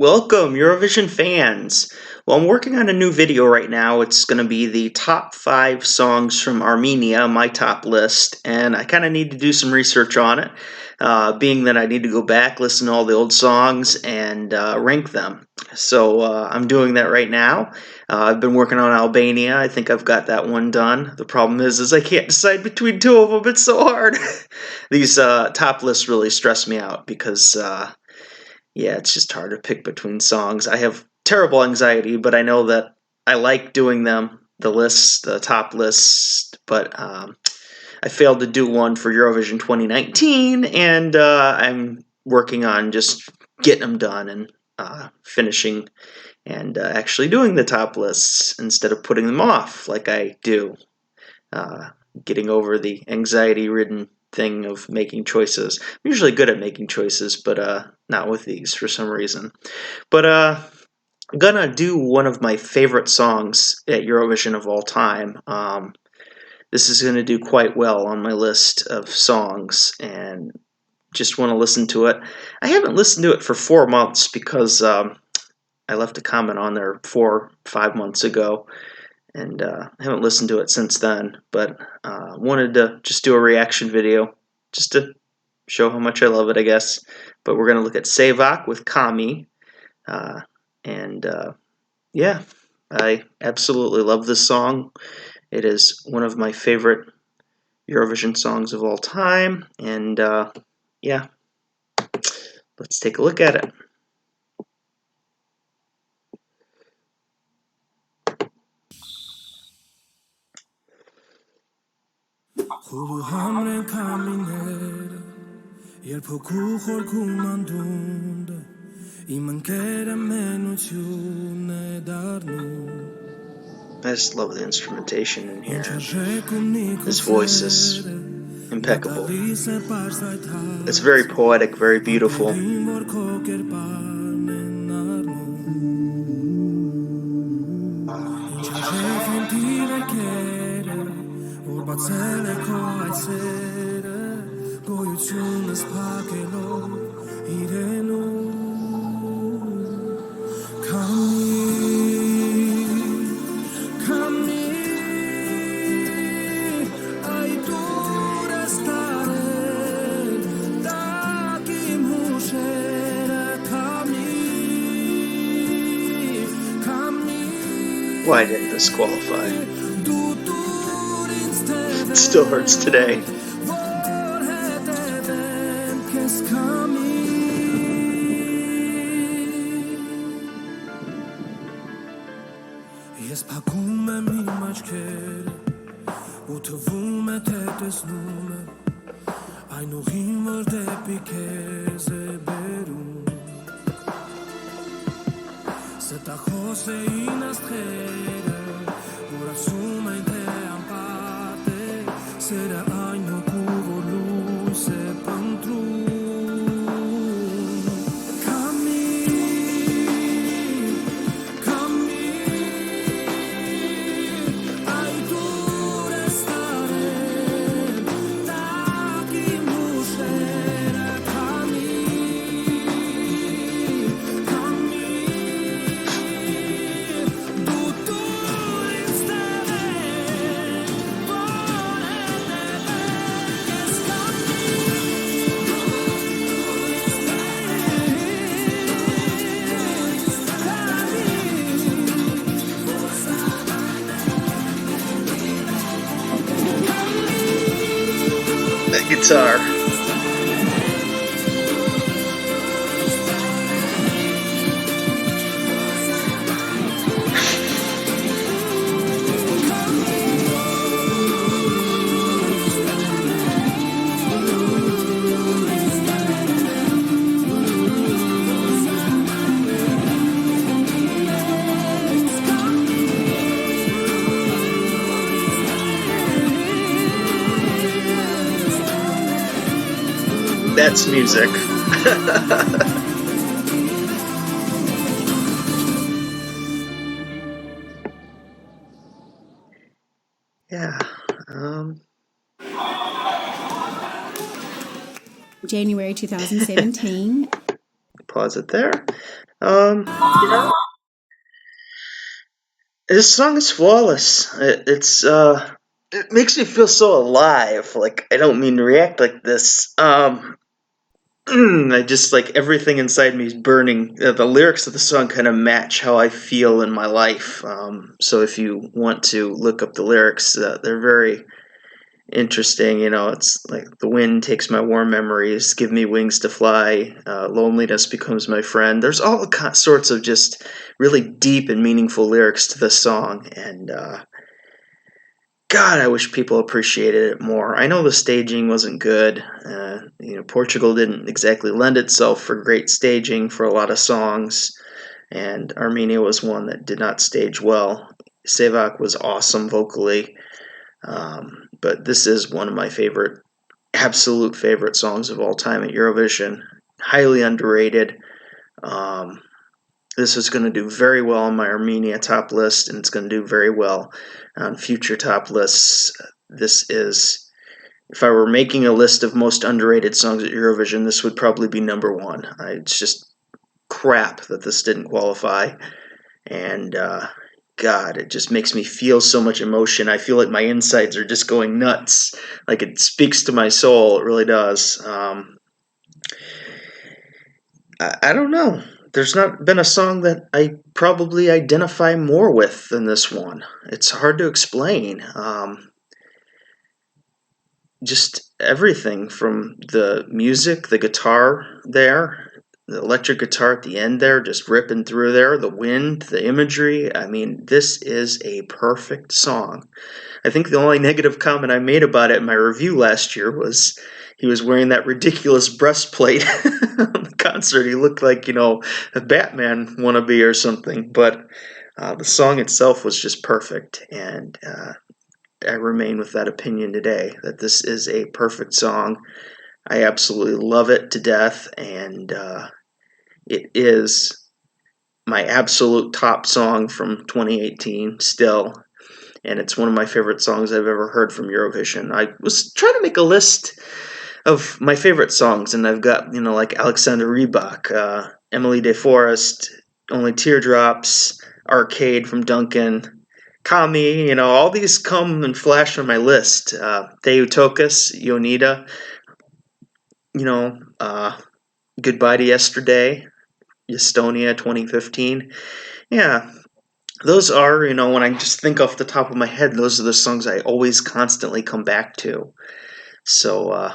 Welcome, Eurovision fans! Well, I'm working on a new video right now. It's going to be the top 5 songs from Armenia, my top list, and I kind of need to do some research on it, being that I need to go back, listen to all the old songs, and rank them. So I'm doing that right now. I've been working on Albania. I think I've got that one done. The problem is I can't decide between two of them. It's so hard. These top lists really stress me out because yeah, it's just hard to pick between songs. I have terrible anxiety, but I know that I like doing them, the lists, the top list, but I failed to do one for Eurovision 2019, and I'm working on just getting them done and finishing and actually doing the top lists instead of putting them off like I do. Uh, Getting over the anxiety-ridden thing of making choices. I'm usually good at making choices, but not with these for some reason. But I'm gonna do one of my favorite songs at Eurovision of all time. This is gonna do quite well on my list of songs, and just want to listen to it. I haven't listened to it for 4 months because I left a comment on there 4-5 months ago, and I haven't listened to it since then, but wanted to just do a reaction video just to show how much I love it, I guess. But we're going to look at Sevak with Qami, and yeah, I absolutely love this song. It is one of my favorite Eurovision songs of all time, and yeah, let's take a look at it. I just love the instrumentation in here. His voice is impeccable. It's very poetic, very beautiful. Why didn't this qualify? It still hurts today. That guitar. That's music. Yeah. January 2017. Pause it there. You know, this song is flawless. It makes me feel so alive. Like I don't mean to react like this. I just like everything inside me is burning. The lyrics of the song kind of match how I feel in my life. So if you want to look up the lyrics, they're very interesting. You know, it's like the wind takes my warm memories, give me wings to fly. Loneliness becomes my friend. There's all sorts of just really deep and meaningful lyrics to this song, and God, I wish people appreciated it more. I know the staging wasn't good. Portugal didn't exactly lend itself for great staging for a lot of songs, and Armenia was one that did not stage well. Sevak was awesome vocally, but this is one of my absolute favorite songs of all time at Eurovision. Highly underrated. Um, this is going to do very well on my Armenia top list, and it's going to do very well on future top lists. This is, if I were making a list of most underrated songs at Eurovision, this would probably be number one. It's just crap that this didn't qualify, and God, it just makes me feel so much emotion. I feel like my insides are just going nuts. Like it speaks to my soul. It really does. I don't know. There's not been a song that I probably identify more with than this one. It's hard to explain. Just everything from the music, the guitar there, the electric guitar at the end there, just ripping through there, the wind, the imagery. I mean, this is a perfect song. I think the only negative comment I made about it in my review last year was he was wearing that ridiculous breastplate on the concert. He looked like, a Batman wannabe or something. But the song itself was just perfect. And I remain with that opinion today that this is a perfect song. I absolutely love it to death. And it is my absolute top song from 2018 still, and it's one of my favorite songs I've ever heard from Eurovision. I was trying to make a list of my favorite songs, and I've got, like Alexander Rybak, Emily de Forest, Only Teardrops, Arcade from Duncan, Qami, all these come and flash on my list. Theotokos, Ionida, you know, uh, Goodbye to Yesterday, Estonia 2015. Yeah, those are, when I just think off the top of my head, those are the songs I always constantly come back to. So,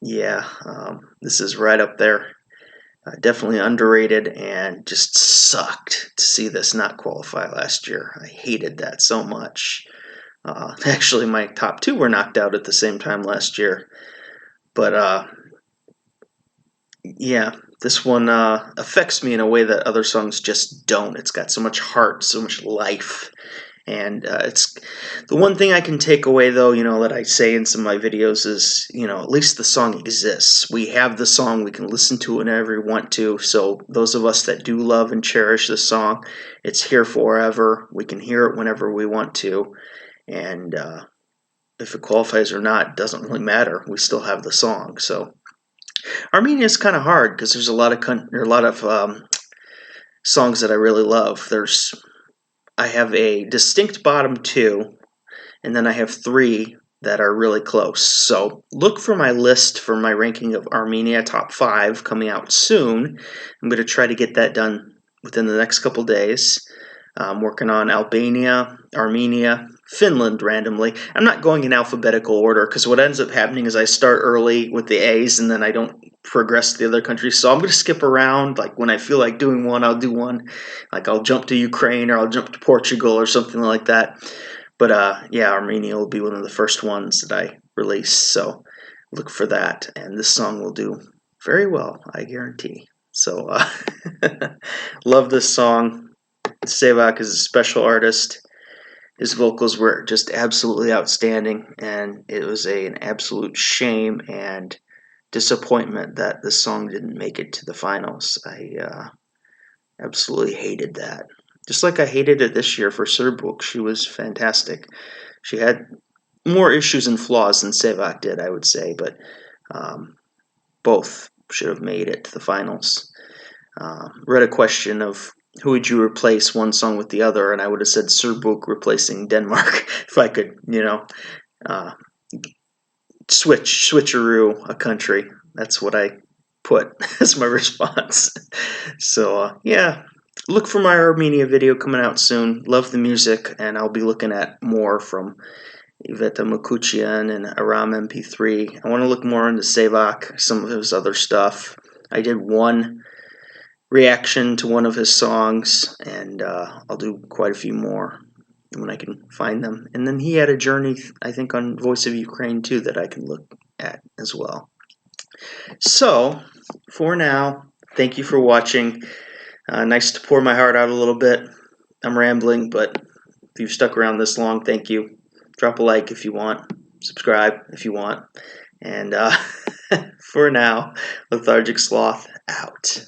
yeah, this is right up there. Definitely underrated and just sucked to see this not qualify last year. I hated that so much. Actually, my top two were knocked out at the same time last year. But, yeah, this one affects me in a way that other songs just don't. It's got so much heart, so much life. And it's the one thing I can take away, though, that I say in some of my videos is, at least the song exists. We have the song. We can listen to it whenever we want to. So those of us that do love and cherish the song, it's here forever. We can hear it whenever we want to. And if it qualifies or not, it doesn't really matter. We still have the song. So Armenia is kind of hard because there's a lot of songs that I really love. I have a distinct bottom two, and then I have three that are really close. So look for my list for my ranking of Armenia top 5 coming out soon. I'm going to try to get that done within the next couple days. I'm working on Albania, Armenia, Finland randomly. I'm not going in alphabetical order because what ends up happening is I start early with the A's and then I don't progress to the other countries. So I'm going to skip around. Like when I feel like doing one, I'll do one. Like I'll jump to Ukraine or I'll jump to Portugal or something like that. But yeah, Armenia will be one of the first ones that I release. So look for that. And this song will do very well, I guarantee. So love this song. Sevak is a special artist. His vocals were just absolutely outstanding, and it was an absolute shame and disappointment that this song didn't make it to the finals. I absolutely hated that. Just like I hated it this year for Serbuk. She was fantastic. She had more issues and flaws than Sevak did, I would say, but both should have made it to the finals. read a question of who would you replace one song with the other, and I would have said Serbuk replacing Denmark if I could, uh, switcheroo a country. That's what I put as my response. So yeah, look for my Armenia video coming out soon. Love the music, and I'll be looking at more from Iveta Makuchian and Aram MP3. I want to look more into Sevak, some of his other stuff. I did one reaction to one of his songs, and I'll do quite a few more when I can find them. And then he had a journey, I think, on Voice of Ukraine too that I can look at as well. So, for now, thank you for watching. Nice to pour my heart out a little bit. I'm rambling, but if you've stuck around this long, thank you. Drop a like if you want. Subscribe if you want. And for now, Lethargic Sloth out.